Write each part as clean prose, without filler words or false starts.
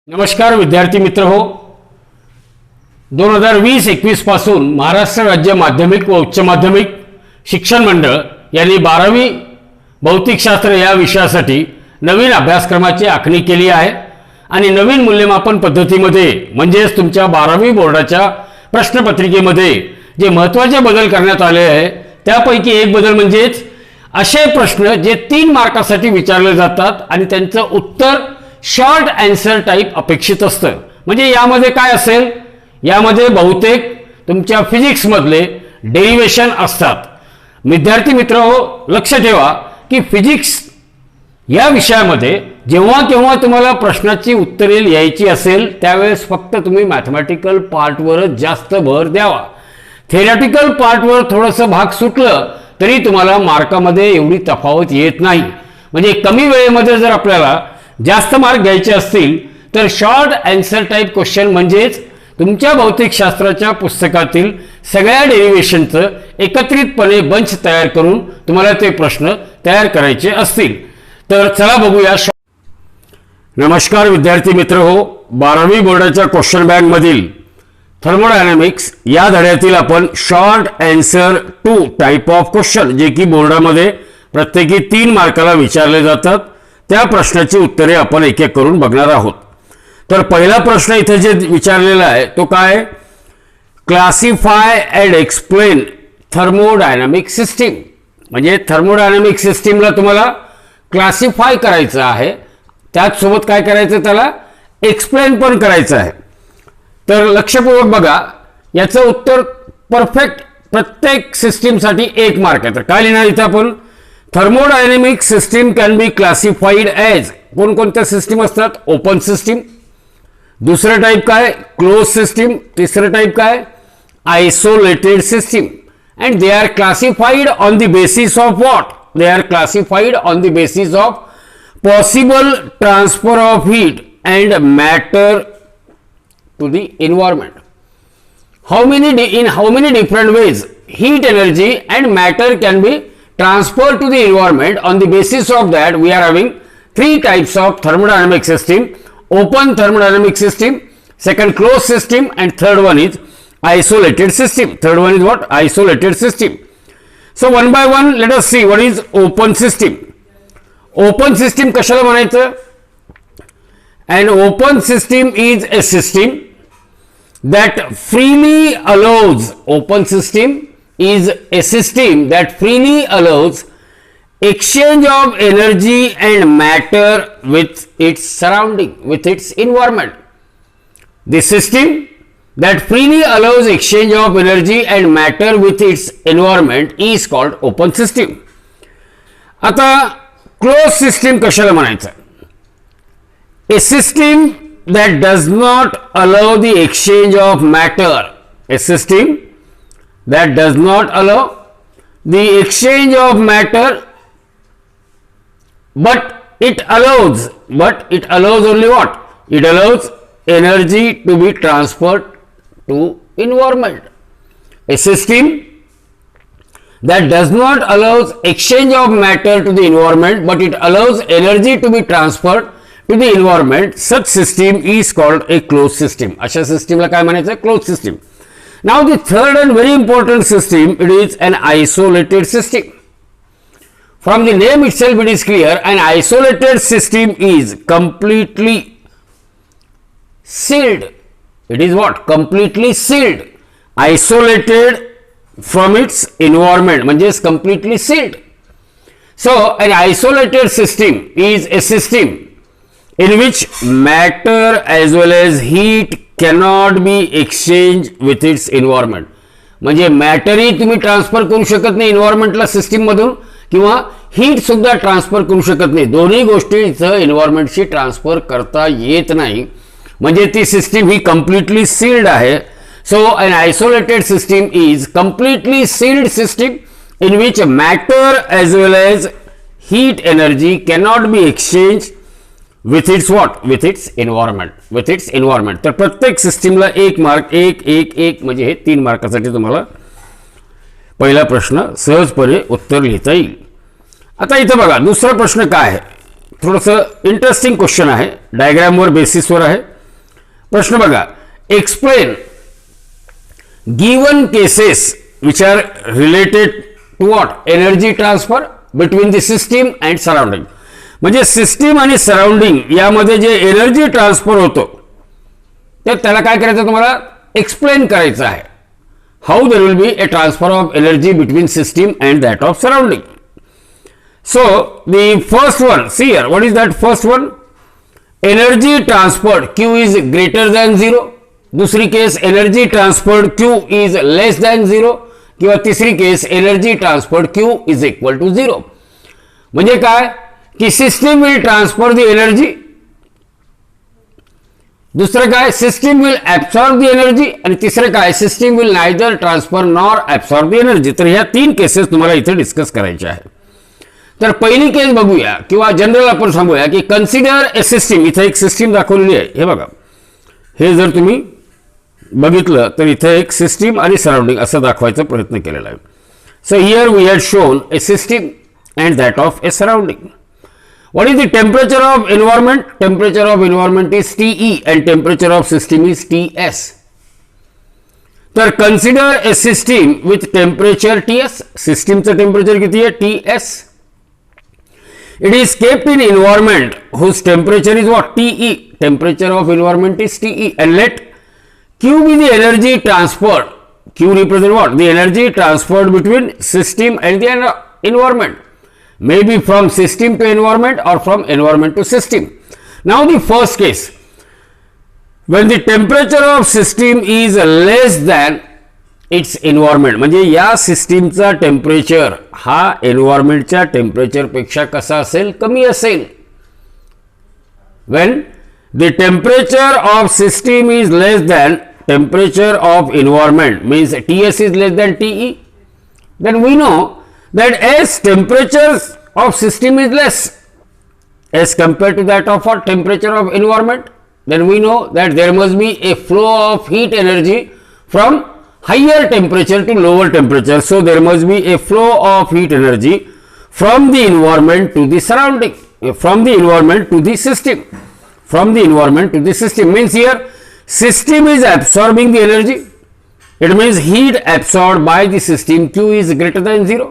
नमस्कार विद्यार्थी मित्र हो. 2020-21 पासून महाराष्ट्र राज्य माध्यमिक व उच्च माध्यमिक शिक्षण मंडळ यांनी 12वी भौतिकशास्त्र या विषयासाठी नवीन अभ्यासक्रमाची आखणी केली आहे आणि नवीन मूल्यमापन पद्धतीमध्ये म्हणजेच तुमच्या 12वी बोर्डाच्या प्रश्नपत्रिकेमध्ये जे महत्त्वाचे बदल करण्यात आले आहे त्यापैकी एक बदल म्हणजेच असे प्रश्न जे 3 मार्कासाठी विचारले जातात आणि त्यांचं उत्तर शॉर्ट आन्सर टाइप अपेक्षित असतं. म्हणजे यामध्ये काय असेल, यामध्ये बहुतेक तुमच्या फिजिक्स मधले डेरिवेशन असतात. विद्यार्थी मित्रहो, लक्ष ठेवा की फिजिक्स या विषयामध्ये जेव्हा केव्हा तुम्हाला प्रश्नाची उत्तरे लिहायची असेल त्यावेळेस फक्त तुम्ही मॅथमॅटिकल पार्टवरच जास्त भर द्यावा. थेरॅटिकल पार्टवर थोडंसं भाग सुटलं तरी तुम्हाला मार्कामध्ये एवढी तफावत येत नाही. म्हणजे कमी वेळेमध्ये जर आपल्याला जास्त मार्क घ्यायचे असतील तर शॉर्ट आन्सर टाइप क्वेश्चन म्हणजेच तुमच्या भौतिकशास्त्राच्या पुस्तकातील सगळ्या डेरिवेशनचं एकत्रितपणे बंच तयार करून तुम्हाला ते प्रश्न तयार करायचे असतील. तर चला बघूया. नमस्कार विद्यार्थी मित्र हो, 12वी बोर्डाच्या क्वेश्चन बँक मधील थर्मोडायनामिक्स या धड्यातील आपण short answer 2 type of question जे की बोर्डामध्ये प्रत्येकी 3 मार्काला विचारले जातात त्या प्रश्नाची उत्तरे आपण एक एक करून बघणार आहोत. तर पहिला प्रश्न इथे जे विचारलेला आहे तो काय, classify and explain thermodynamic system. म्हणजे थर्मोडायनामिक सिस्टीमला तुम्हाला क्लासिफाय करायचं आहे, त्याच सोबत काय करायचं, त्याला एक्सप्लेन पण करायचं आहे. तर लक्षपूर्वक बघा, याचं उत्तर परफेक्ट प्रत्येक सिस्टीमसाठी 1 मार्क आहे. तर काय लिहिणार इथे आपण, thermodynamic system can be classified as, कोणकोणत्या सिस्टीम असतात, ओपन सिस्टीम, दुसरं टाईप काय क्लोज सिस्टीम, तिसरं टाईप काय isolated system. And they are classified on the basis of what, they are classified on the basis of possible transfer of heat and matter to the environment. in how many different ways heat energy and matter can be transferred to the environment. On the basis of that we are having 3 types of thermodynamic system: open thermodynamic system, second closed system, and third one is isolated system. Third one is what, isolated system. So one by one let us see what is open system. Open system कशाला म्हणायचं, an open system is a system that freely allows, open system is a system that freely allows exchange of energy and matter with its surrounding, with its environment. The system that freely allows exchange of energy and matter with its environment is called open system. आता closed system कशाला म्हणायचं, a system that does not allow the exchange of matter, a system that does not allow the exchange of matter but it allows only what, it allows energy to be transferred to environment. A system that does not allow exchange of matter to the environment but it allows energy to be transferred to the environment, such system is called a closed system. अशा सिस्टीमला काय म्हणायचं, closed system. Now the third and very important system, it is an isolated system. From the name itself it is clear, an isolated system is completely sealed. It is what, completely sealed, isolated from its environment, म्हणजेच completely sealed. So an isolated system is a system in which matter as well as heat cannot be exchanged with its environment. म्हणजे मॅटरही तुम्ही transfer करू शकत नाही एन्व्हायरमेंटला system मधून, किंवा heat सुद्धा transfer करू शकत नाही. दोन्ही गोष्टी इथं एन्व्हायरमेंटशी ट्रान्सफर करता येत नाही. म्हणजे ती सिस्टीम ही कम्प्लिटली सील्ड आहे. सो an isolated system is completely sealed system in which matter as well as heat energy cannot be exchanged with its what, with its environment, with its environment. तर प्रत्येक सिस्टीमला 1 mark, 1 1 1 म्हणजे हे 3 मार्कासाठी तुम्हाला पहिला प्रश्न सहजपणे उत्तर लिहिता येईल. आता इथं बघा दुसरा प्रश्न काय आहे, थोडंसं इंटरेस्टिंग क्वेश्चन आहे, डायग्रामवर बेसिसवर आहे. प्रश्न बघा, explain given cases which are related to what, energy transfer between the system and surrounding. म्हणजे सिस्टीम आणि सराउंडिंग यामध्ये जे एनर्जी ट्रान्सफर होतो तर त्याला काय करायचं, तुम्हाला एक्सप्लेन करायचं आहे. How there will be a transfer of energy between system and that of surrounding. So the first one, see here, what is that first one? Energy transferred Q is greater than 0. दूसरी case energy transferred Q is less than 0. किंवा तिसरी case energy transferred Q is equal to 0. म्हणजे काय की system will transfer the energy, दुसरं काय system will absorb the energy, आणि तिसरं काय system will neither transfer nor absorb the energy. तर ह्या 3 केसेस तुम्हाला इथे डिस्कस करायच्या आहेत. तर पहिली केस बघूया किंवा जनरल आपण सांगूया की कन्सिडर ए सिस्टीम. इथे एक सिस्टीम दाखवलेली आहे, हे बघा, हे जर तुम्ही बघितलं तर इथे एक सिस्टीम आणि सराउंडिंग असं दाखवायचा प्रयत्न केलेला आहे. So here we had shown a system and that of a surrounding. What is the temperature of environment? Temperature of environment is TE and temperature of system is TS. तर consider a system with temperature TS. सिस्टीमचं temperature किती आहे? TS. It is kept in environment whose temperature is what? TE. Temperature of environment is TE. And let Q be the energy transferred. Q represent what? The energy transferred between system and the environment. Maybe from system to environment or from environment to system. Now the first case. When the temperature of system is less than it's environment, म्हणजे या सिस्टीमचा temperature हा एन्व्हायरमेंटच्या टेम्परेचरपेक्षा कसा असेल? कमी असेल. When the temperature of system is less than temperature of environment means TS is less than TE, then we know that as temperature of system is less as compare to that of temperature of environment, then we know that there must be a flow of heat energy from higher temperature to lower temperature. So there must be a flow of heat energy from the environment to the surrounding, from the environment to the system, from the environment to the system. Means here system is absorbing the energy. It means heat absorbed by the system Q is greater than 0.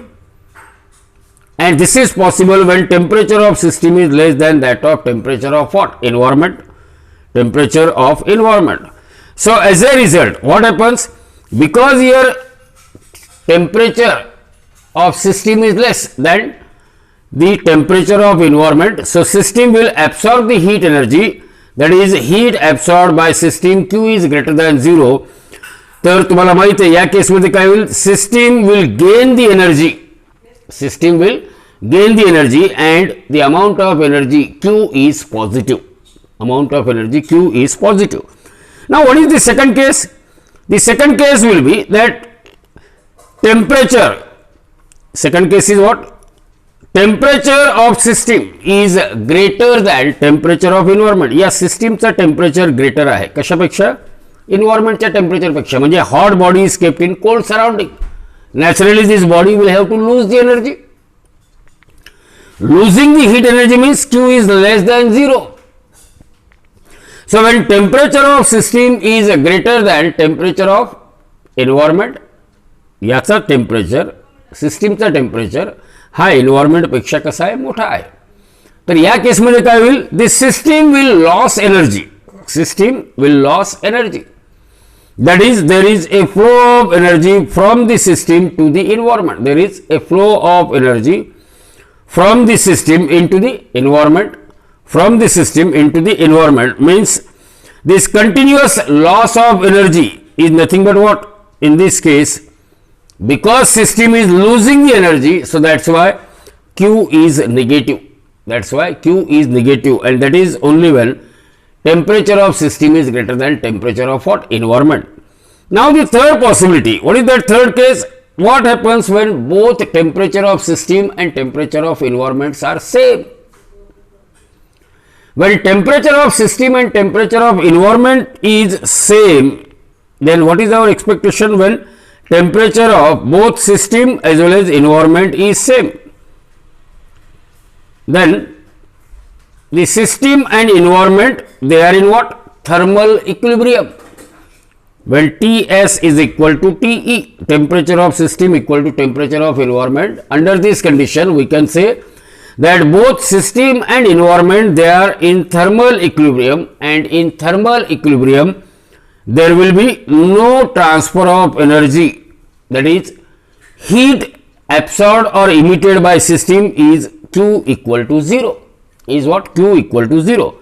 And this is possible when temperature of system is less than that of temperature of what? Environment. Temperature of environment. So as a result, what happens? Because here temperature of system is less than the temperature of environment, so system will absorb the heat energy, that is heat absorbed by system Q is greater than 0. तर तुम्हाला माहित आहे या केसमध्ये काय होईल? System will gain the energy, system will gain the energy and the amount of energy Q is positive. Amount of energy Q is positive. Now what is the second case? The second case will be that temperature, second case is what? Temperature of system is greater than temperature of environment. या सिस्टीमचा temperature greater आहे कशापेक्षा? एन्व्हायरमेंटच्या टेम्परेचरपेक्षा. म्हणजे hot body is kept in cold surrounding. Naturally this body will have to lose the energy. Losing the heat energy means Q is less than 0. So when temperature of system is greater than temperature of environment, याचा temperature सिस्टीमचा temperature हा environment पेक्षा कसा आहे? मोठा आहे. तर या केसमध्ये काय होईल? This system will loss energy. System will loss energy. That is there is a flow of energy from the system to the environment. There is a flow of energy from the system in to the environment. From the system into the environment means this continuous loss of energy is nothing but what? In this case, because system is losing the energy, so that's why Q is negative. That's why Q is negative, and that is only when temperature of system is greater than temperature of what? Environment. Now the third possibility, what is that third case? What happens when both temperature of system and temperature of environments are same? When temperature of system and temperature of environment is same, then what is our expectation when temperature of both system as well as environment is same? Then the system and environment, they are in what? thermal equilibrium. When Ts is equal to Te, temperature of system equal to temperature of environment. Under this condition, we can say that both system and environment, they are in thermal equilibrium, and in thermal equilibrium there will be no transfer of energy, that is heat absorbed or emitted by system is Q equal to 0, is what? Q equal to 0.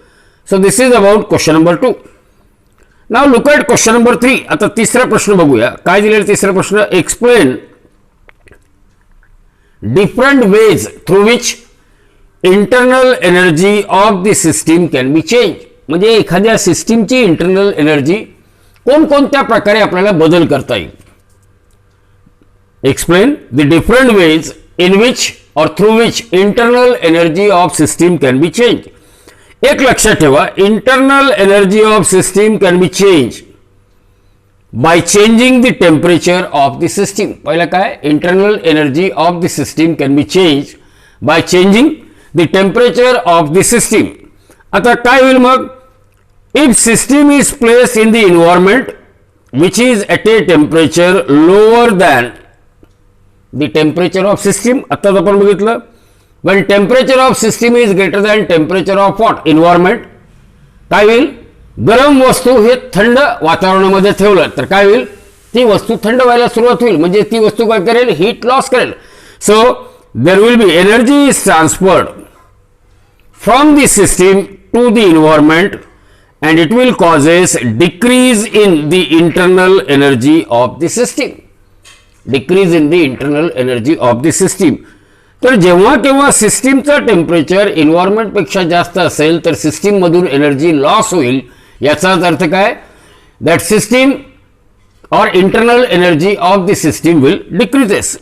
So this is about question number 2. Now look at question number 3. आता तिसरा प्रश्न बघूया. काय दिलेला तिसरा प्रश्न? Explain different ways through which internal energy of the system can be changed. म्हणजे एखाद्या सिस्टीमची इंटरनल एनर्जी कोणकोणत्या प्रकारे आपल्याला बदल करता येईल. Explain the different ways in which or through which internal energy of system can be changed. एक लक्षात ठेवा, internal energy of system can be changed by changing the temperature of the system. पहिला काय? Internal energy of the system can be changed by changing the temperature of the system. आता काय होईल मग? If system is placed in the environment which is at a temperature lower than the temperature of system, आत्ताच आपण बघितलं, when temperature of system is greater than temperature of what? Environment, काय होईल? गरम वस्तू हे थंड वातावरणामध्ये ठेवलं तर काय होईल? ती वस्तू थंड व्हायला सुरुवात होईल, म्हणजे ती वस्तू काय करेल? हीट लॉस करेल. So there will be energy is transferred from the system to the environment and it will causes decrease in the internal energy of the system. Decrease in the internal energy of the system. तर जेव्हा केव्हा सिस्टीमचा temperature environment पेक्षा जास्त असेल तर system मधून energy loss होईल. याचाच अर्थ काय? दॅट सिस्टीम और internal energy of the system will decreases.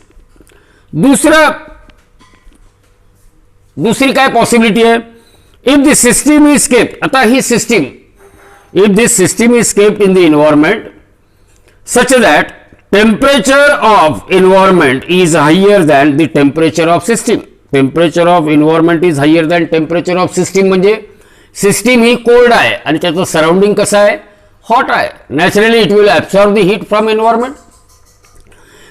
दुसरी काय पॉसिबिलिटी आहे? If the system is kept, आता ही system, if this system is kept in the environment such that temperature of environment is higher than the temperature of system, temperature of environment is higher than temperature of system, म्हणजे system ही cold आहे आणि त्याचं surrounding कसं आहे? Hot आहे. Naturally it will absorb the heat from environment.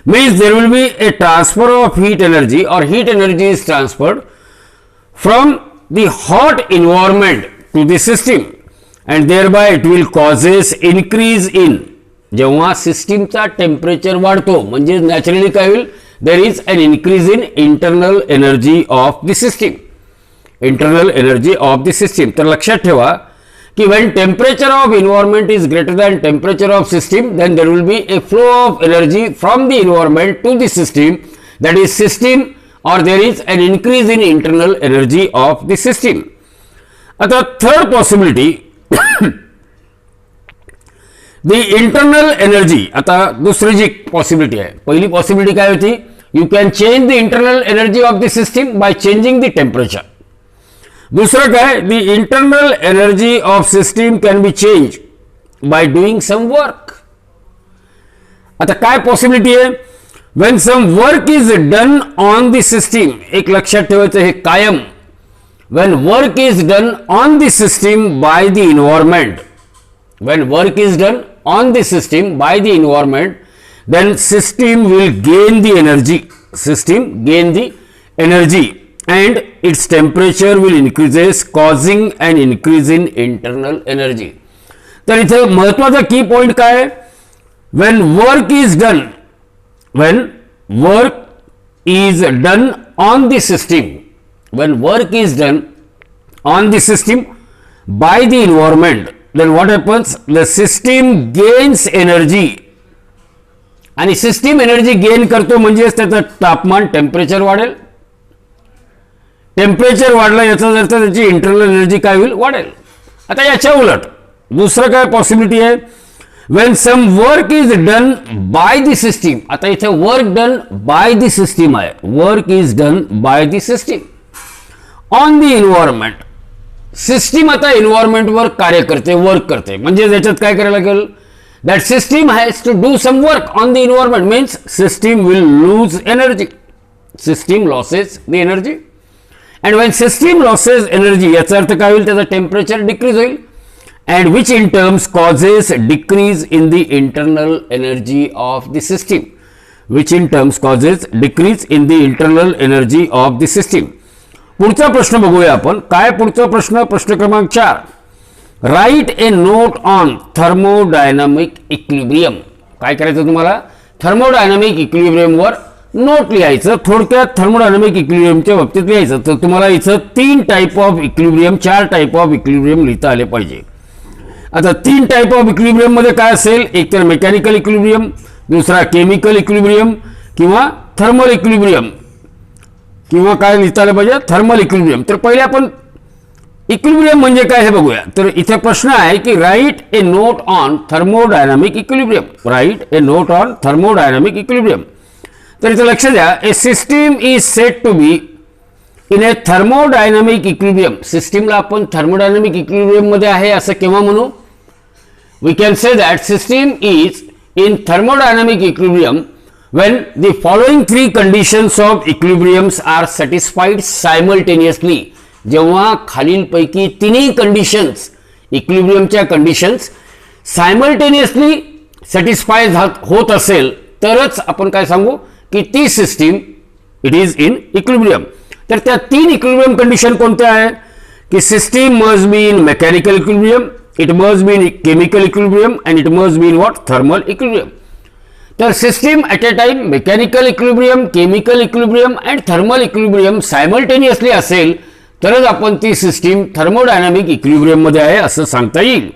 means there will be a transfer of heat energy, or heat energy is transferred from the hot environment to the system, and thereby it will causes increase in. जेव्हा सिस्टीमचा temperature वाढतो म्हणजे naturally काय होईल? There is an increase in internal energy of the system. Internal energy of the system. तर लक्षात ठेवा की when temperature of environment is greater than temperature of system, then there will be a flow of energy from the environment to the system, that is system, or there is an increase in internal energy of the system. आता third possibility, the internal energy. आता दुसरी जी possibility आहे, पहिली possibility काय होती? You can change the internal energy of the system by changing the temperature. दुसरं काय? The internal energy of system can be change by doing some work. आता काय पॉसिबिलिटी आहे? When some work is done on the system. एक लक्षात ठेवायचं हे कायम. when work is done on the system by the environment, when work is done on the system by the environment, then system will gain the energy, system gain the energy, and its temperature will increases, causing an increase in internal energy. तर इथे महत्वाचा की point काय आहे? when work is done on the system, when work is done on the system by the environment, then what happens? The system gains energy, आणि system energy gain करतो म्हणजेच त्याचं तापमान, टेम्परेचर वाढेल. टेम्परेचर वाढलं याचा अर्थ त्याची इंटरनल एनर्जी काय होईल? वाढेल. आता याच्या उलट दुसरं काय पॉसिबिलिटी आहे? when some work is done by the system. आता इथे work done by the system आहे. Work is done by the system on the environment. System आता एन्व्हायरमेंट वर कार्य करते, वर्क करते, म्हणजे याच्यात काय करायला लागेल? That system has to do some work on the environment, means system will lose energy. System losses the energy, and when system losses energy याचा अर्थ काय होईल? त्याचा टेम्परेचर डिक्रीज होईल, and which in terms causes decrease in the internal energy of the system, which in terms causes decrease in the internal energy of the system. पुढचा प्रश्न बघूया आपण. काय पुढचा प्रश्न? प्रश्न क्रमांक 4. Write a note on thermodynamic equilibrium. काय करायचं तुम्हाला? थर्मोडायनामिक इक्विलिब्रियमवर नोट लिहायचं. थोडक्यात थर्मोडायनामिक इक्विलिब्रियमच्या बाबतीत लिहायचं. तर तुम्हाला इथं 3 type of equilibrium, 4 type of equilibrium लिहिता आले पाहिजे. आता 3 टाईप ऑफ इक्विलिब्रियम मध्ये काय असेल? एक तर मेकॅनिकल इक्विलिब्रियम, दुसरा केमिकल इक्विलिब्रियम किंवा थर्मल इक्विलिब्रियम, किंवा काय लिहिता आलं पाहिजे? Thermal equilibrium. तर पहिले आपण इक्विलिब्रियम म्हणजे काय हे बघूया. तर इथे प्रश्न आहे की write a note on thermodynamic equilibrium. Write a note on thermodynamic equilibrium. तर इथे लक्ष द्या, a system is said to be in a thermodynamic equilibrium. सिस्टीमला आपण थर्मोडायनामिक इक्विलिब्रियम मध्ये आहे असं केव्हा म्हणू? We can say that system is in thermodynamic equilibrium when the following 3 conditions of equilibriums are satisfied simultaneously. जेव्हा खालीलपैकी तिन्ही कंडिशन्स, इक्विलिब्रियमच्या कंडिशन्स सायमल्टेनियसली सॅटिस्फाय होत असेल तरच आपण काय सांगू की ती system it is in equilibrium. तर त्या 3 इक्विलिब्रियम कंडिशन कोणत्या आहे? की system must be in mechanical equilibrium, it must be in chemical equilibrium and it must be in what? Thermal equilibrium. तर system at a time mechanical equilibrium, chemical equilibrium and thermal equilibrium simultaneously असेल तरच आपण ती system thermodynamic equilibrium मध्ये आहे असं सांगता येईल.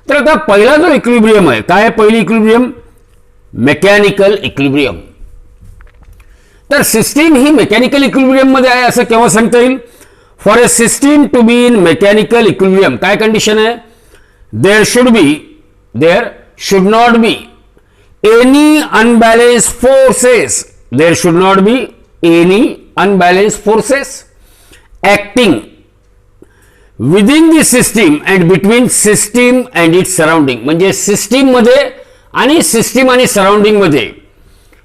तर आता पहिला जो इक्विलिब्रियम आहे, काय आहे पहिली इक्विलिब्रियम? Mechanical equilibrium. तर सिस्टीम ही मेकॅनिकल इक्विलिब्रियम मध्ये आहे असं केव्हा सांगता येईल? For a system to be in mechanical equilibrium काय कंडिशन आहे? There should not be any unbalanced forces, there should not be any unbalanced forces acting within the system and between system and its surrounding. म्हणजे system मध्ये आणि system आणि surrounding मध्ये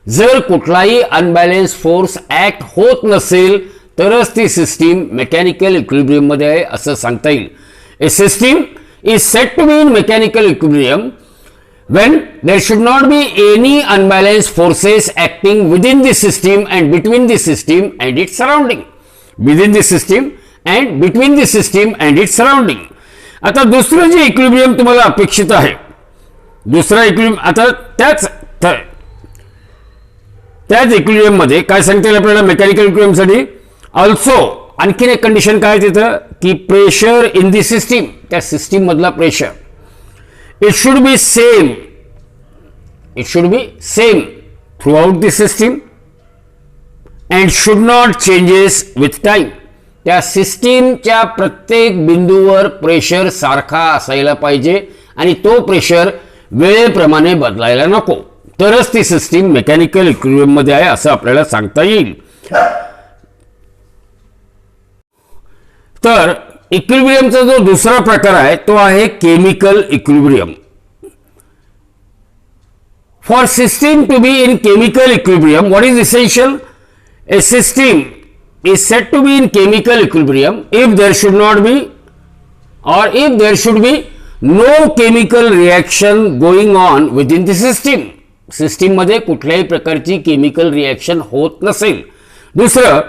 जर कुठलाही unbalance force act होत नसेल तरच ती सिस्टीम मेकॅनिकल इक्विलिब्रियम मध्ये आहे असं सांगता येईल. A system is said to be in mechanical equilibrium when there should not be any unbalanced forces acting within the system and between the system and its surrounding. Within the system and between the system and its surrounding. आता दुसरं जे equilibrium तुम्हाला अपेक्षित आहे, दुसरा equilibrium, आता त्याच equilibrium मध्ये काय सांगता येईल आपल्याला मेकॅनिकल इक्विलिब्रियम साठी? ऑल्सो आणखीन एक कंडिशन काय तिथं की प्रेशर इन दी सिस्टीम, त्या सिस्टीम मधला pressure it should be same throughout the system and should not changes with time. त्या सिस्टीमच्या प्रत्येक बिंदूवर प्रेशर सारखा असायला पाहिजे आणि तो प्रेशर वेळेप्रमाणे बदलायला नको, तरच ती सिस्टीम मेकॅनिकल इक्विलिब्रियम मध्ये आहे असं आपल्याला सांगता येईल. तर इक्विलिब्रियमचा जो दुसरा प्रकार आहे तो आहे chemical equilibrium. For system to be in chemical equilibrium what is essential? A system is said to be in chemical equilibrium if there should not be or if there should be no chemical reaction going on within the system. System मध्ये कुठल्याही प्रकारची chemical reaction होत नसेल. दुसरं,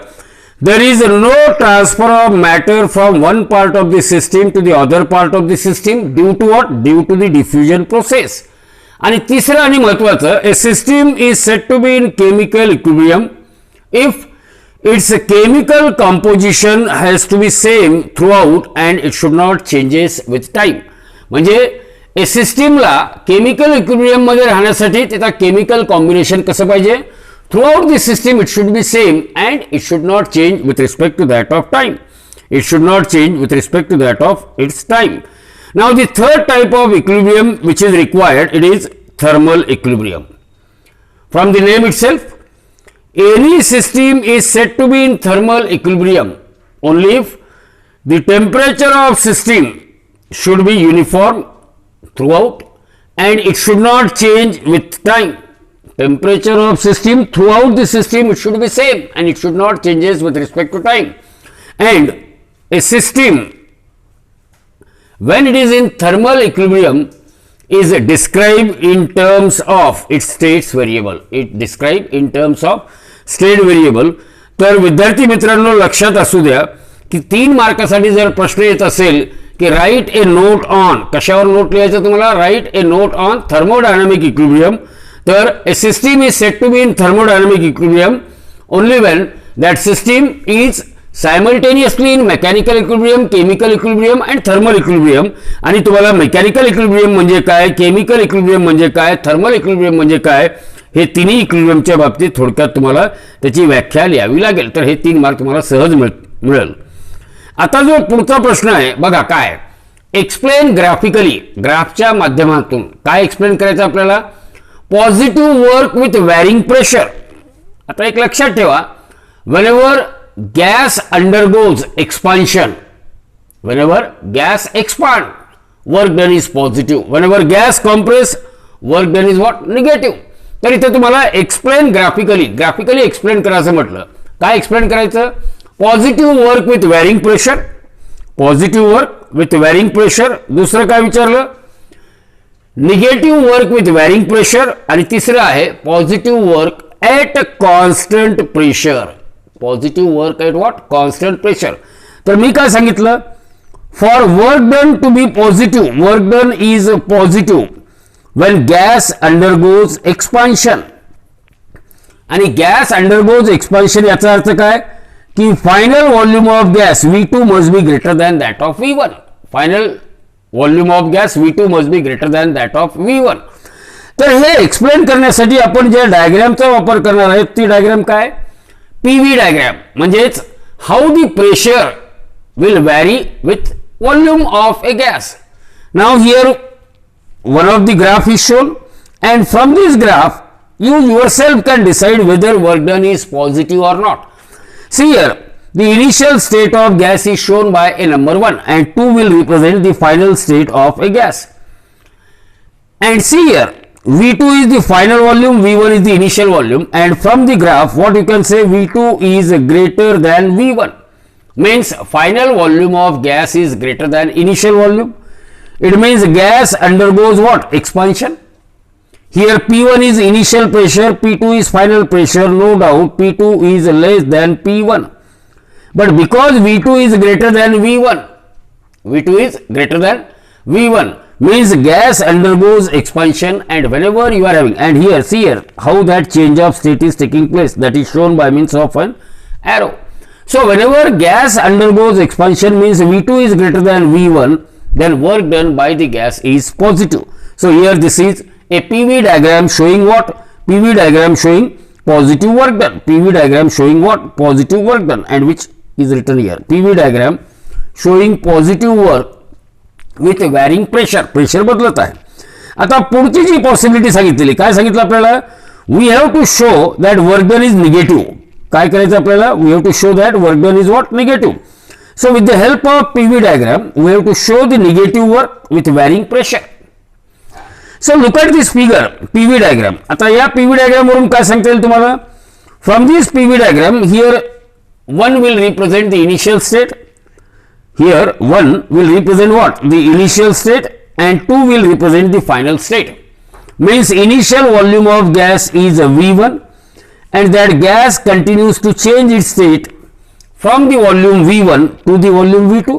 there is no transfer of matter from one part of the system to the other part of the system due to what? Due to the diffusion process. आणि तिसरं आणि महत्त्वाचं, a system is said to be in chemical equilibrium if its chemical composition has to be same throughout and it should not changes with time. म्हणजे ए सिस्टीमला chemical equilibrium मध्ये राहण्यासाठी त्याचा chemical combination कसं पाहिजे? Throughout the system it should be same and it should not change with respect to that of time. It should not change with respect to that of its time. Now the third type of equilibrium which is required, it is thermal equilibrium. From the name itself, any system is said to be in thermal equilibrium only if the temperature of system should be uniform throughout and it should not change with time. Temperature of system throughout the system it should be same and it should not changes with respect to time. And a system when it is in thermal equilibrium is described in terms of its states variable. It described in terms of state variable. तर विद्यार्थी मित्रांनो लक्षात असू द्या की 3 मार्कासाठी जर प्रश्न येत असेल की राईट ए नोट ऑन, कशावर नोट लिहायचं तुम्हाला, write a note on thermodynamic equilibrium. तर a system is said to be in thermodynamic equilibrium only when that system is simultaneously in mechanical equilibrium, chemical equilibrium and thermal equilibrium. आणि तुम्हाला mechanical equilibrium म्हणजे काय, chemical equilibrium म्हणजे काय, thermal equilibrium म्हणजे काय, हे तिन्ही इक्विलिब्रियमच्या बाबतीत थोडक्यात तुम्हाला त्याची व्याख्या लिहावी लागेल. तर हे 3 मार्क तुम्हाला सहज मिळेल. आता जो पुढचा प्रश्न आहे बघा काय, एक्सप्लेन ग्राफिकली, ग्राफच्या माध्यमातून काय एक्सप्लेन करायचं आपल्याला, positive work with varying pressure. आता एक लक्षात ठेवा, whenever gas undergoes expansion, whenever gas expand work done is positive, whenever gas compress work done is what, negative. तर इथे तुम्हाला एक्सप्लेन ग्राफिकली एक्सप्लेन करायचं म्हटलं, काय एक्सप्लेन करायचं, positive work with varying pressure, positive work with varying pressure. दुसरं काय विचारलं, negative work with varying pressure. आणि तिसरं आहे positive work at constant pressure, positive work at what, constant pressure. तर मी काय सांगितलं, for work done to be positive, work done is positive when gas undergoes expansion. आणि गॅस अंडरगोज एक्सपान्शन याचा अर्थ काय की final volume of gas V2 must be greater than that of V1, final volume of gas V2 must be greater than that of V1. तर हे explain करण्यासाठी आपण ज्या डायग्रामचा वापर करणार आहोत ती डायग्राम काय, PV डायग्राम, म्हणजेच how the pressure will vary with volume of a gas. Now here one of the graph is shown, and from this graph you yourself can decide whether work done is positive or not. See here, the initial state of gas is shown by a number 1 and 2 will represent the final state of a gas. And see here, V2 is the final volume, V1 is the initial volume, and from the graph what you can say, V2 is greater than V1, means final volume of gas is greater than initial volume. It means gas undergoes what, expansion. Here P1 is initial pressure, P2 is final pressure, no doubt P2 is less than P1, but because V2 is greater than V1, V2 is greater than V1 means gas undergoes expansion. And whenever you are having, and here see here how that change of state is taking place, that is shown by means of an arrow. So whenever gas undergoes expansion means V2 is greater than V1, then work done by the gas is positive. So here this is a PV diagram showing what, PV diagram showing positive work done, PV diagram showing what, positive work done, and which is written here, PV diagram showing positive work with varying pressure, pressure बदलत आहे. आता पुढची जी possibility सांगितलेली, काय सांगितलं आपल्याला, we have to show that work done is negative. काय करायचं आपल्याला, we have to show that work done is what, negative. So with the help of PV diagram, we have to show the negative work with varying pressure. So look at this figure, PV diagram. आता या PV diagram वरून काय सांगता येईल तुम्हाला, from this PV diagram here 1 will represent the initial state, here 1 will represent what, the initial state, and 2 will represent the final state. Means initial volume of gas is V1 and that gas continues to change its state from the volume V1 to the volume V2.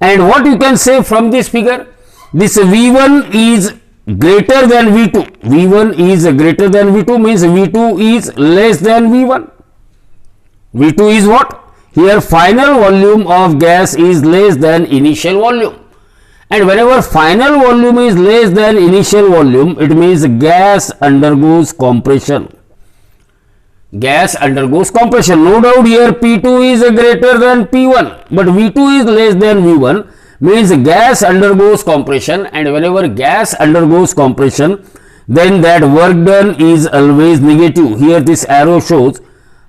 And what you can say from this figure, this V1 is greater than V2, V1 is greater than V2 means V2 is less than V1. V2 is what, here final volume of gas is less than initial volume, and whenever final volume is less than initial volume it means gas undergoes compression, gas undergoes compression. No doubt here P2 is greater than P1, but V2 is less than V1 means gas undergoes compression, and whenever gas undergoes compression then that work done is always negative. Here this arrow shows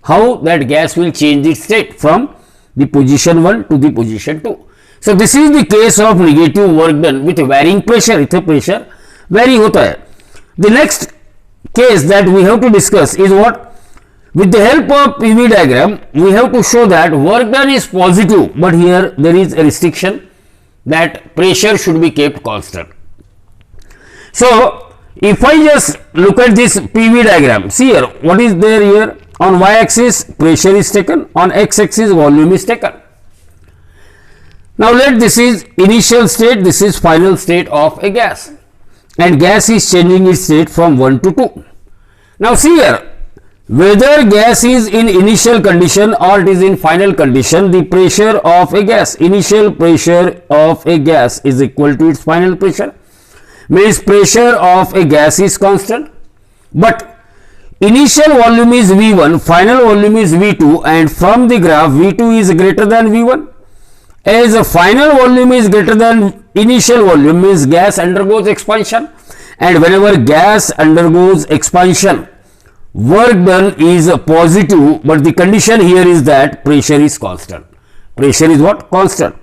how that gas will change its state from the position 1 to the position 2. So this is the case of negative work done with varying pressure. इथे pressure vary होता है. The next case that we have to discuss is what, with the help of PV diagram we have to show that work done is positive, but here there is a restriction, that pressure should be kept constant. So if I just look at this PV diagram, see here what is there here. On y axis pressure is taken, on x axis volume is taken. Now let this is initial state, this is final state of a gas, and gas is changing its state from 1 to 2. Now see here, whether gas is in initial condition or it is in final condition, the pressure of a gas, initial pressure of a gas is equal to its final pressure, means pressure of a gas is constant, but initial volume is V1, final volume is V2, and from the graph V2 is greater than V1. As a final volume is greater than initial volume, means gas undergoes expansion, and whenever gas undergoes expansion, work done is positive, but the condition here is that pressure is constant. Pressure is what? Constant.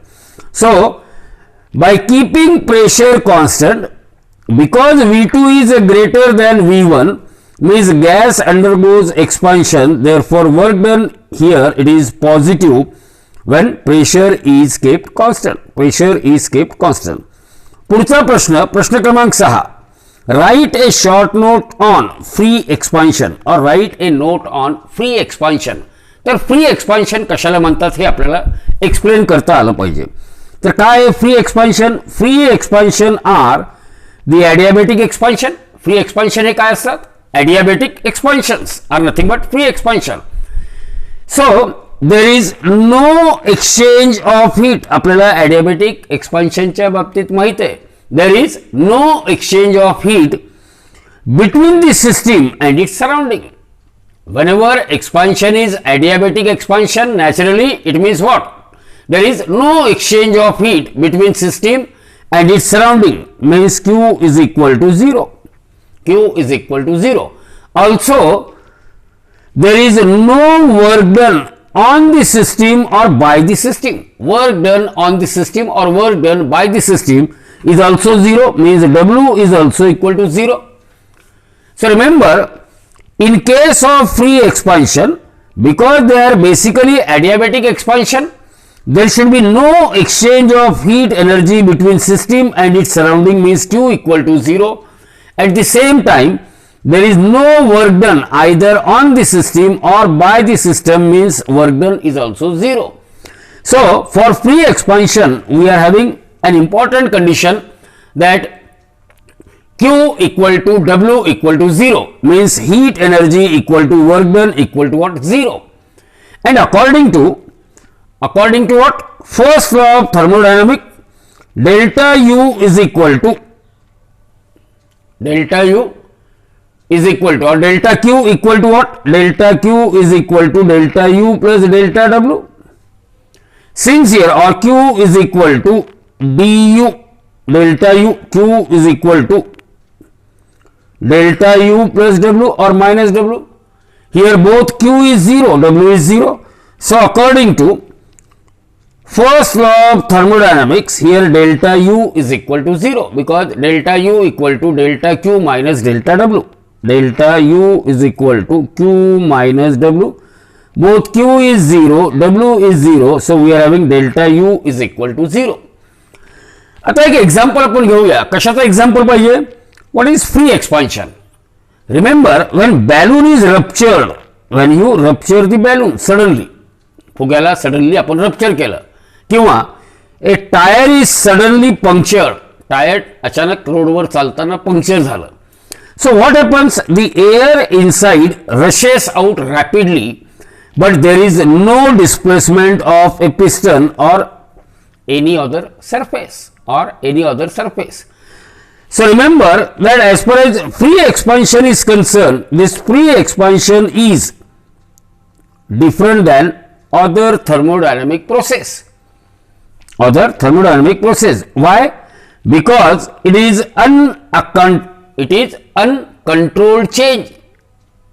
So by keeping pressure constant, because V2 is greater than V1, means gas undergoes expansion, therefore work done here it is positive when pressure is kept constant. Pressure is kept constant. पुढचा प्रश्न, प्रश्न क्रमांक 6. Write a short note on free expansion or write a note on free expansion. तर free expansion कशाला म्हणतात हे आपल्याला explain करता आलं पाहिजे. तर काय free expansion? Free expansion are the adiabatic expansion. Free expansion हे काय असतात? Adiabatic expansions are nothing but free expansion. So there is no exchange of heat. आपल्याला ॲडियाबॅटिक एक्सपान्शनच्या बाबतीत माहित आहे, there is no exchange of heat between the system and its surrounding. Whenever expansion is adiabatic expansion, naturally it means what? There is no exchange of heat between system and its surrounding, means Q is equal to 0. Q is equal to 0. Also, there is no work done on the system or by the system. Work done on the system or work done by the system is also 0, means W is also equal to 0. So remember, in case of free expansion, because they are basically adiabatic expansion, there should be no exchange of heat energy between system and its surrounding, means Q equal to 0. At the same time, there is no work done either on the system or by the system, means work done is also 0. So for free expansion, we are having an important condition that Q equal to W equal to 0, means heat energy equal to work done equal to what? 0. And according to what? First law of thermodynamics, delta U is equal to or delta Q equal to what? Delta Q is equal to delta U plus delta W. Since here or Q is equal to du, delta U, Q is equal to delta U plus W or minus W. Here both Q is 0, W is 0. So according to first law of thermodynamics, here delta U is equal to 0, because delta U equal to delta Q minus delta W. Delta U is equal to Q minus W. Both Q is 0, W is 0. So we are having delta U is equal to 0. आता एक example आपण घेऊया. कशाचं example पाहिजे? What is free expansion? Remember, when balloon is ruptured, when you rupture the balloon suddenly, फुग्याला suddenly आपण rupture केलं, किंवा a tire is suddenly punctured, tyre अचानक रोडवर चालताना पंक्चर झालं. So what happens? The air inside rushes out rapidly, but there is no displacement of a piston or any other surface. So remember that as far as free expansion is concerned, this free expansion is different than other thermodynamic process. Why? Because it is uncontrolled change.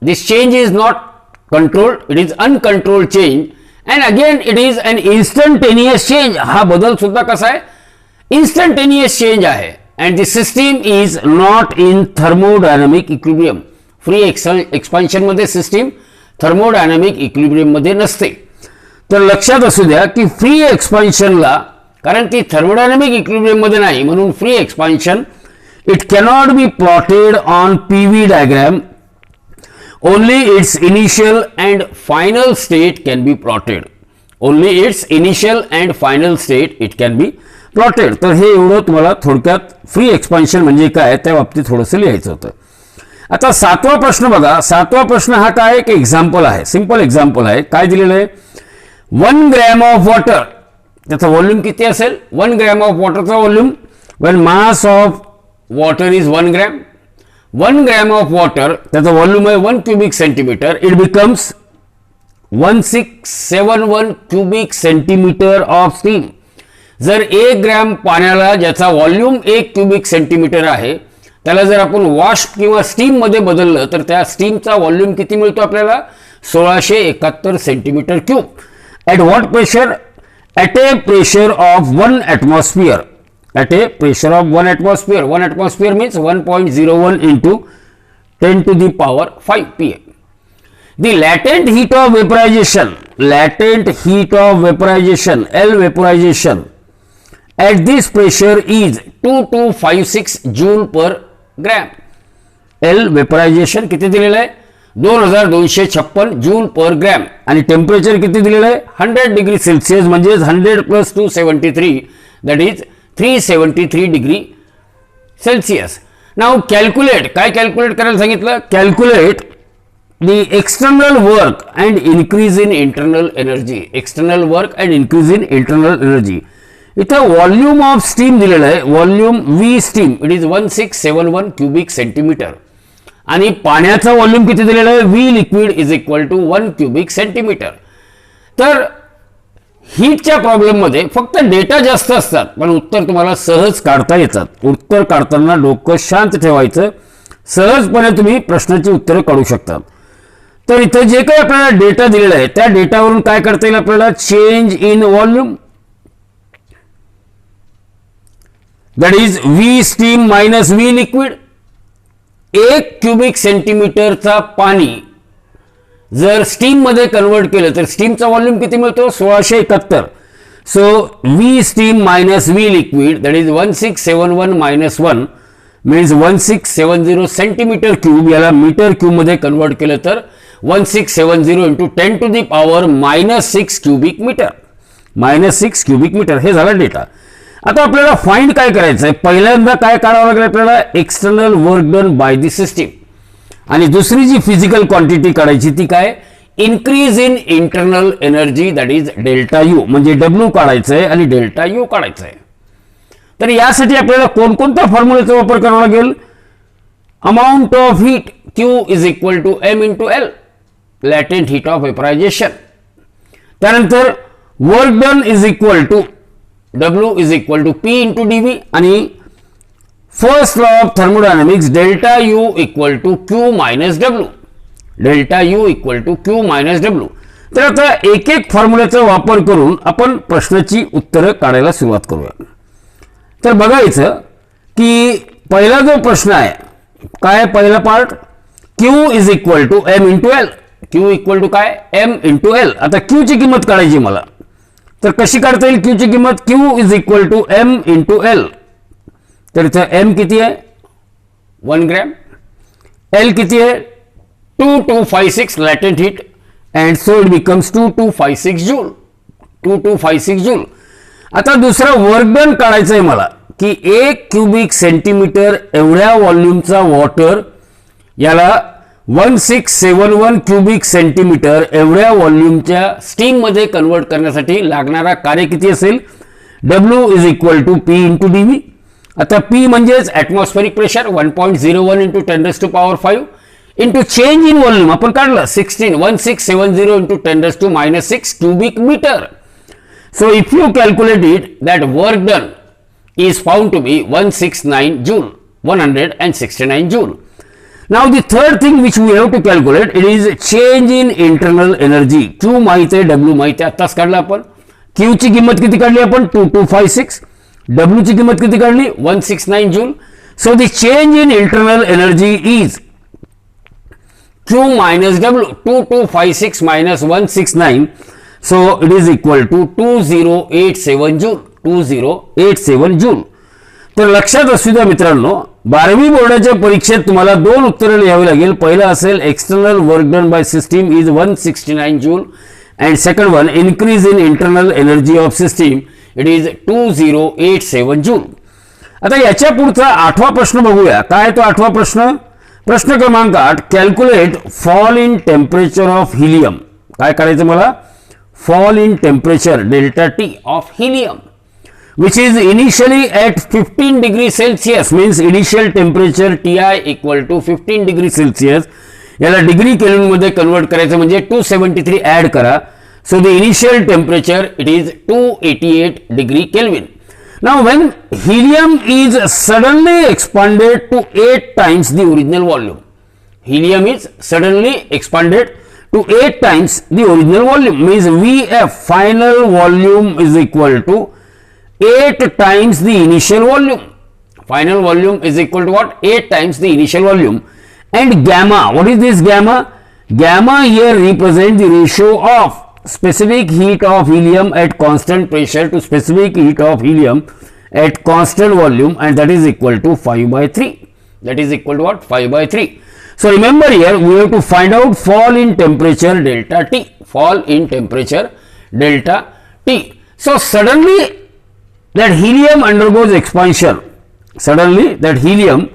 This change is not controlled, it is uncontrolled change, and again it is an instantaneous change. हा बदल सुद्धा कसा आहे? Instantaneous change आहे. And the system is not in thermodynamic equilibrium. Free expansion मध्ये system thermodynamic equilibrium मध्ये नसते. तर लक्षात असू द्या की फ्री एक्सपान्शनला कारण ती थर्मोडायनामिक इक्विलिब्रियम मध्ये नाही, म्हणून free expansion it cannot be plotted on PV diagram. Only it's initial and final state can be plotted. Only it's initial and final state it can be plotted. तर हे एवढं तुम्हाला थोडक्यात free expansion म्हणजे काय त्या बाबतीत थोडंसं लिहायचं होतं. आता 7वा प्रश्न बघा. 7वा प्रश्न हा काय एक एक्झाम्पल आहे, सिंपल एक्झाम्पल आहे. काय दिलेलं आहे? 1 ग्रॅम ऑफ वॉटर, त्याचा व्हॉल्यूम किती असेल? 1 ग्रॅम ऑफ वॉटरचा volume, when mass of water is 1 gram. 1 gram of water त्याचा व्हॉल्यूम आहे 1 cubic centimetre. It becomes 1671 cubic centimetre of steam. जर 1 ग्रॅम पाण्याला ज्याचा व्हॉल्यूम 1 क्युबिक सेंटीमीटर आहे त्याला जर आपण वॉश किंवा स्टीम मध्ये बदललं तर त्या स्टीमचा व्हॉल्यूम किती मिळतो आपल्याला? 1671 centimetre cube. At what pressure? At a pressure of 1 atmosphere. At a pressure of 1 atmosphere. 1 atmosphere means 1.01 into 10 to the power 5 pm. The latent heat of vaporization, L vaporization at this pressure is 2256 joule per gram. L vaporization किती दिलेलं आहे? 2256 joule पर gram. आणि temperature किती दिलेलं आहे? 100 degree Celsius, म्हणजे 100 + 273 that is 373 degree Celsius. Now calculate. काय कॅल्क्युलेट करायला सांगितलं? Calculate the external work and increase in internal energy. External work and increase in internal energy. इथं व्हॉल्यूम ऑफ स्टीम दिलेलं आहे. Volume V steam it is 1671 cubic centimetre. आणि पाण्याचा volume किती दिलेला आहे? V liquid is equal to 1 cubic centimetre. तर हीटच्या प्रॉब्लेममध्ये फक्त डेटा जास्त असतात पण उत्तर तुम्हाला सहज काढता येतात. उत्तर काढताना डोकं शांत ठेवायचं, सहजपणे तुम्ही प्रश्नाची उत्तरं काढू शकतात. तर इथं जे काही आपल्याला डेटा दिलेला आहे त्या डेटावरून काय करता येईल आपल्याला? Change in volume that is V steam minus V liquid. 1 cubic सेंटीमीटरचा पाणी जर स्टीम मध्ये कन्वर्ट केलं तर स्टीमचा व्हॉल्यूम किती मिळतो? 1671. So V steam minus V liquid that is 1671 minus 1 means 1670 centimetre cube. याला मीटर क्यूब मध्ये कन्वर्ट केलं तर 1670 into 10 to the power -6 cubic metre. -6 cubic metre हे झाला डेटा. आता आपल्याला फाइंड काय करायचं आहे? पहिल्यांदा काय काढावं लागेल आपल्याला? External work done by the system. आणि दुसरी जी फिजिकल क्वांटिटी काढायची ती काय? Increase in internal energy that is delta U. म्हणजे W काढायचं आहे आणि डेल्टा यू काढायचं आहे. तर यासाठी आपल्याला कोणकोणत्या फॉर्म्युलेचा वापर करावा लागेल? Amount of heat Q is equal to M into L, latent heat of vaporisation. त्यानंतर work done is equal to W is equal to P into dV. आणि first law of thermodynamics delta U equal to Q minus W. Delta U equal to Q minus W. तर आता एक एक फॉर्म्युल्याचा वापर करून आपण प्रश्नाची उत्तरं काढायला सुरुवात करूया. तर बघायचं की पहिला जो प्रश्न आहे काय? पहिला part Q is equal to M into L. Q equal to काय? M into L. आता Q ची किंमत काढायची मला. तर कशी काढता येईल Q ची किंमत? Q is equal to M into L. तर इथं M किती आहे? 1 ग्रॅम. L किती आहे? 2256 latent heat and so it becomes 2256 joule. 2256 joule. आता दुसरा वर्क डन काढायचं आहे मला की 1 क्युबिक सेंटीमीटर एवढ्या व्हॉल्यूमचा वॉटर याला 1671 क्युबिक सेंटीमीटर एवढ्या व्हॉल्यूमच्या स्टीम मध्ये कन्वर्ट करण्यासाठी लागणारा कार्य किती असेल? W is equal to P into dV. आता P म्हणजेच atmospheric pressure 1.01 into 10⁻⁵ into change in volume आपण काढलं 1670 into 10⁻⁻⁶ cubic metre. So if you calculate it, that work done is found to be 169 joule, 169 joule. Now the third thing which we have to calculate, it is change in internal energy. Q माहित आहे, W माहित आहे, आत्ताच काढला आपण. Q ची किंमत किती काढली आपण? 2256. W ची किंमत किती काढली? 169 joule. So the change in internal energy is Q minus W, 2256 minus 169. So it is equal to 2087 joule. 2087 joule. तर लक्षात असू द्या मित्रांनो, 12वी बोर्डाच्या परीक्षेत तुम्हाला दोन उत्तरं लिहावी लागेल. पहिलं असेल external work done bye system is 169 joule and second one increase in internal energy of system it is 2087 joule. आता याच्या पुढचा 8वा प्रश्न बघूया. काय तो 8वा प्रश्न? प्रश्न क्रमांक 8, calculate fall in temperature of helium. काय करायचं मला? Fall in temperature delta T of helium which is initially at 15 degree Celsius, means initial temperature Ti equal to 15 degree Celsius. याला डिग्री केल्विन मध्ये कन्वर्ट करायचं म्हणजे 273 ऍड करा. So the initial temperature it is 288 degree Kelvin. Now when helium is suddenly expanded to 8 times the original volume, helium is suddenly expanded to 8 times the original volume, means VF final volume is equal to 8 times the initial volume. Final volume is equal to what? 8 times the initial volume. And gamma, what is this gamma? Gamma here represents the ratio of specific heat of helium at constant pressure to specific heat of helium at constant volume, and that is equal to 5/3. That is equal to what? 5/3. So remember here we have to find out fall in temperature delta T. Fall in temperature delta T. So suddenly that helium undergoes expansion. Suddenly that helium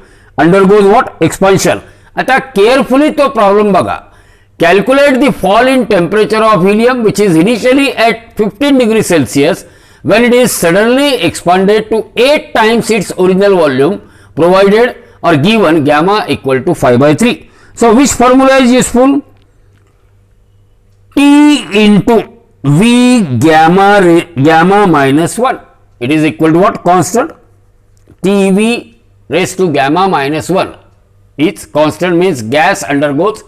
undergoes what? Expansion. आता carefully तो problem बघा. Calculate the fall in temperature of helium which is initially at 15 degree Celsius when it is suddenly expanded to 8 times its original volume provided or given gamma equal to 5/3. So which formula is useful? T into V gamma minus 1. It is equal to what? Constant. TV raised to gamma minus 1. It's constant, means gas undergoes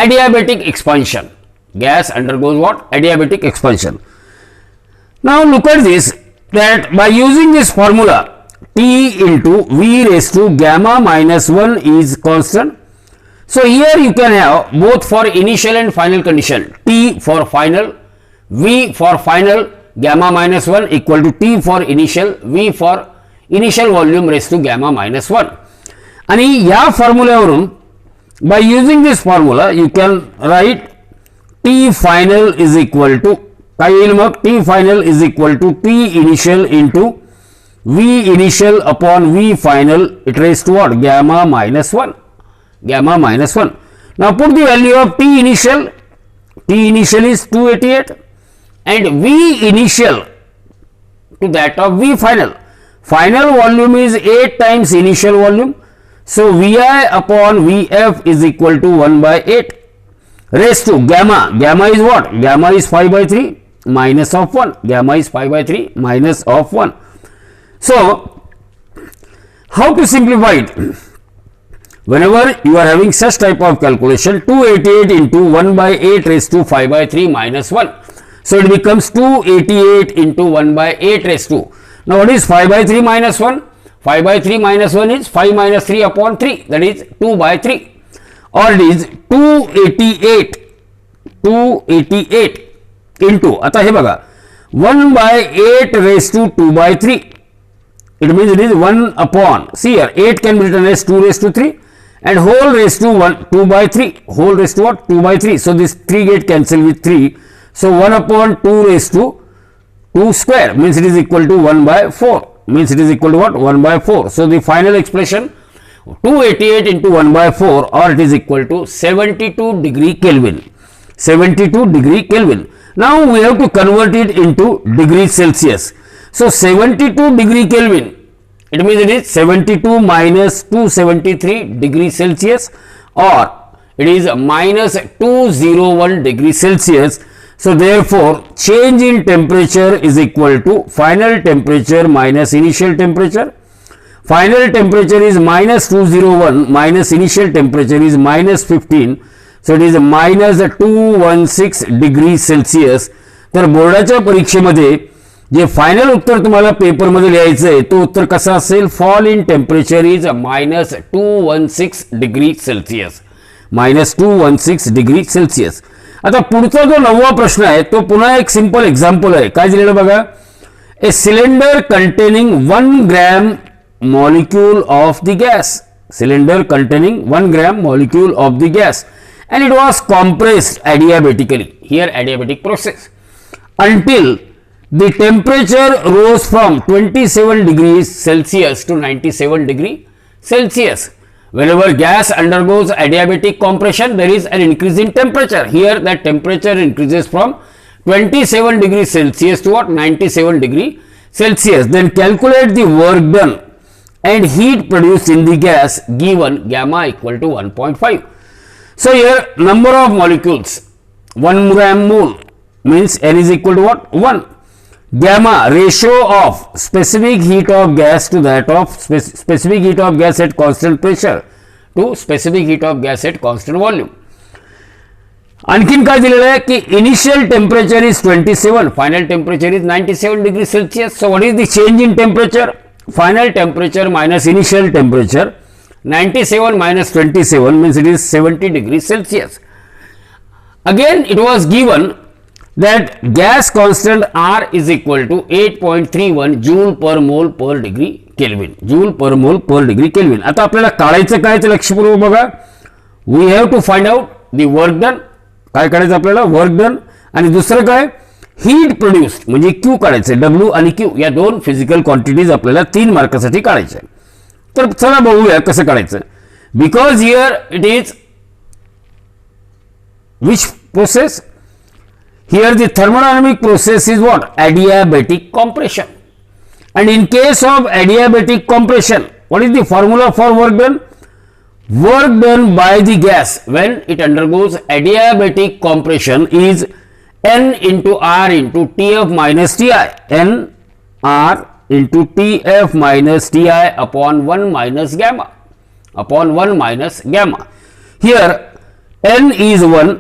adiabatic expansion. Gas undergoes what? Adiabatic expansion. Now look at this, that by using this formula T into V raised to gamma minus 1 is constant. So here you can have both for initial and final condition. T for final, V for final, gamma minus 1 equal to T for initial, V for initial volume raised to gamma minus 1. आणि या फॉर्म्युल्यावरून by using this formula you can write T final is equal to, काय येईल मग? T final is equal to T initial into V initial upon V final, it raised to what? Gamma minus 1. Gamma minus 1. Now put the value of T initial. T initial is 288. And V initial to that of V final. Final volume is 8 times initial volume. So Vi upon Vf is equal to 1/8 raised to gamma. Gamma is what? Gamma is 5/3 minus of 1. Gamma is 5/3 minus of 1. So how to simplify it? Whenever you are having such type of calculation, 288 into 1/8 raised to 5/3 minus 1. So it becomes 288 into 1/8 raised to. Now what is 5/3 minus 1? 5/3 minus 1 is 5 minus 3 upon 3, that is 2/3. Or it is 288 into, आता हे बघा, 1/8 raised to 2/3. It means it is 1 upon, see here, 8 can be written as 2 raised to 3 and whole raised to 2/3, whole raised to what? 2/3. So this 3 get cancelled with 3. So 1 upon 2 raised to 2 square, means it is equal to 1/4, means it is equal to what? 1/4. So the final expression 288 into 1/4, or it is equal to 72 degree Kelvin. 72 degree Kelvin. Now we have to convert it into degree Celsius. So 72 degree Kelvin, it means it is 72 minus 273 degree Celsius, or it is minus 201 degree Celsius. So therefore change in temperature is equal to final temperature minus initial temperature. Final temperature is minus 201 minus initial temperature is minus 15. So it is minus 216 degree Celsius. तर बोर्डाच्या परीक्षेमध्ये जे final उत्तर तुम्हाला पेपरमध्ये लिहायचं आहे तो उत्तर कसा असेल? Fall in temperature is minus 216 degree Celsius. minus 216 degree Celsius. आता पुढचा जो 9वा प्रश्न आहे तो पुन्हा एक सिंपल एक्झाम्पल आहे. काय दिलेलं बघा, A cylinder containing 1 gram molecule of the gas, cylinder containing 1 gram molecule of the gas, and it was compressed adiabatically, here adiabatic process, until the temperature rose from 27 degrees Celsius to 97 degrees Celsius. Whenever gas undergoes adiabatic compression, there is an increase in temperature. Here that temperature increases from 27 degrees Celsius to what? 97 degrees Celsius. Then calculate the work done and heat produced in the gas given gamma equal to 1.5. So here number of molecules 1 gram mole means N is equal to what? 1. Gamma, ratio of specific heat of gas to that of specific heat of gas at constant pressure to specific heat of gas at constant volume. आणखीन काय दिलेलं आहे की initial temperature is 27, final temperature is 97 degree Celsius. So what is the change in temperature? Final temperature minus initial temperature, 97 minus 27 means it is 70 degrees Celsius. Again it was given that gas constant R is equal to 8.31 joule per mole per degree Kelvin. Joule per mole per degree Kelvin. आता आपल्याला काढायचं काय ते लक्षपूर्वक बघा. We have to find out the work done. काय काढायचं आपल्याला? Work done. आणि दुसरं काय? हीट प्रोड्यूस्ड म्हणजे Q काढायचं. W आणि Q या दोन फिजिकल क्वांटिटीज आपल्याला 3 मार्कासाठी काढायच्या. तर चला बघूया कसं काढायचं. Because here it is which process? Here the thermodynamic process is what? Adiabatic compression. And in case of adiabatic compression, what is the formula for work done? Work done by the gas when it undergoes adiabatic compression is N into R into Tf minus Ti. N R into Tf minus Ti upon 1 minus gamma. Upon 1 minus gamma. Here N is 1.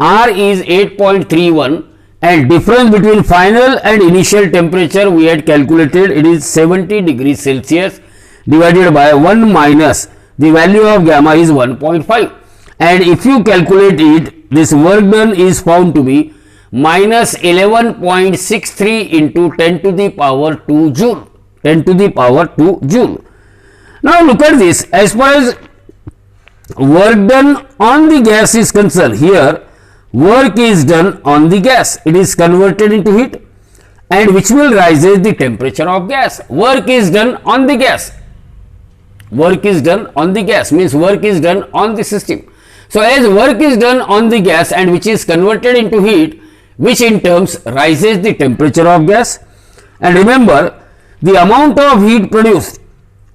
R is 8.31 and difference between final and initial temperature we had calculated, it is 70 degrees Celsius divided by 1 minus the value of gamma is 1.5, and if you calculate it, this work done is found to be minus 11.63 into 10 to the power 2 joule. 10 to the power 2 joule. Now look at this. As far as work done on the gas is concerned, here work is done on the gas, it is converted into heat, and which will raises the temperature of gas. Work is done on the gas. Work is done on the gas means work is done on the system. So as work is done on the gas and which is converted into heat, which in terms raises the temperature of gas. And remember the amount of heat produced.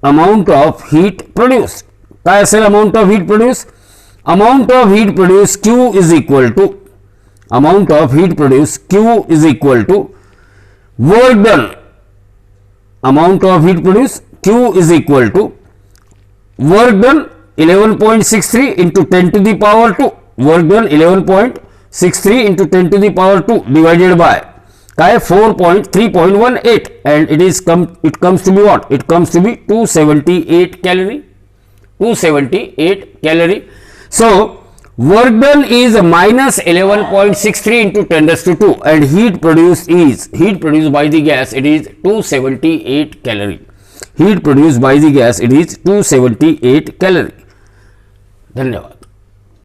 Amount of heat produced. काय असेल amount of heat produced? Amount of heat produced Q is equal to amount of heat produced Q is equal to work done. Amount of heat produced Q is equal to work done 11.63 into 10 to the power 2. Work done 11.63 into 10 to the power 2 divided by 4.3.18, and it comes to be what? It comes to be 278 calorie. 278 calorie. So work done is minus 11.63 into 10 raised to 2, and heat produced by the gas, it is 278 calorie. Heat produced by the gas, it is 278 calorie. धन्यवाद.